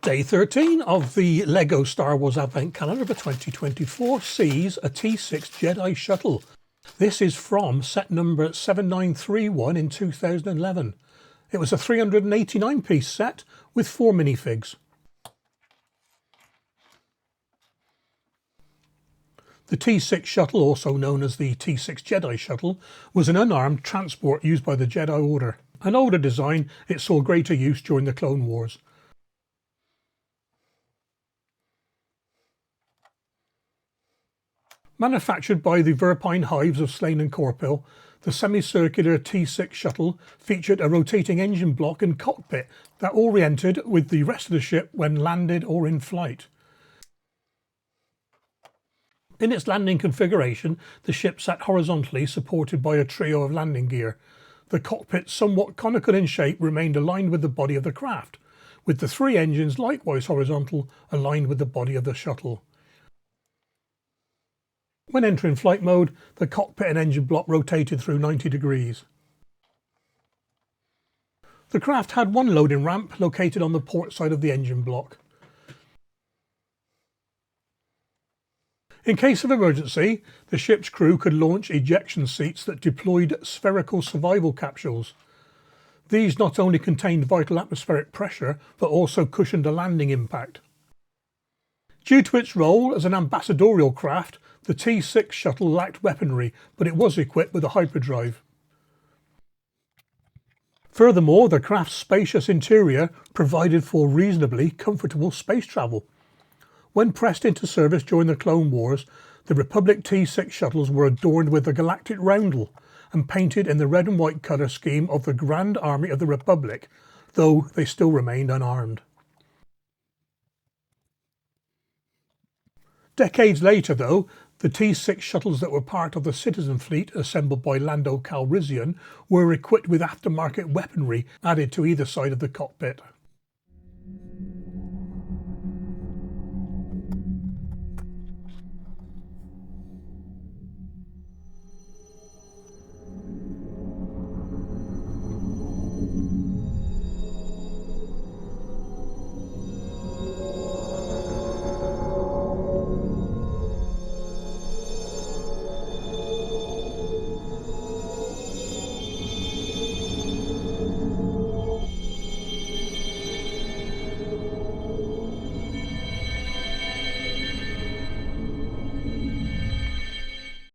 Day 13 of the LEGO Star Wars Advent Calendar for 2024 sees a T-6 Jedi Shuttle. This is from set number 7931 in 2011. It was a 389-piece set with 4 minifigs. The T-6 Shuttle, also known as the T-6 Jedi Shuttle, was an unarmed transport used by the Jedi Order. An older design, it saw greater use during the Clone Wars. Manufactured by the Verpine Hives of Slane and Corpil, the semicircular T-6 Shuttle featured a rotating engine block and cockpit that oriented with the rest of the ship when landed or in flight. In its landing configuration, the ship sat horizontally, supported by a trio of landing gear. The cockpit, somewhat conical in shape, remained aligned with the body of the craft, with the 3 engines, likewise horizontal, aligned with the body of the shuttle. When entering flight mode, the cockpit and engine block rotated through 90 degrees. The craft had one loading ramp located on the port side of the engine block. In case of emergency, the ship's crew could launch ejection seats that deployed spherical survival capsules. These not only contained vital atmospheric pressure, but also cushioned a landing impact. Due to its role as an ambassadorial craft, the T-6 Shuttle lacked weaponry, but it was equipped with a hyperdrive. Furthermore, the craft's spacious interior provided for reasonably comfortable space travel. When pressed into service during the Clone Wars, the Republic T-6 shuttles were adorned with the galactic roundel and painted in the red and white colour scheme of the Grand Army of the Republic, though they still remained unarmed. Decades later, though, the T-6 shuttles that were part of the citizen fleet assembled by Lando Calrissian were equipped with aftermarket weaponry added to either side of the cockpit.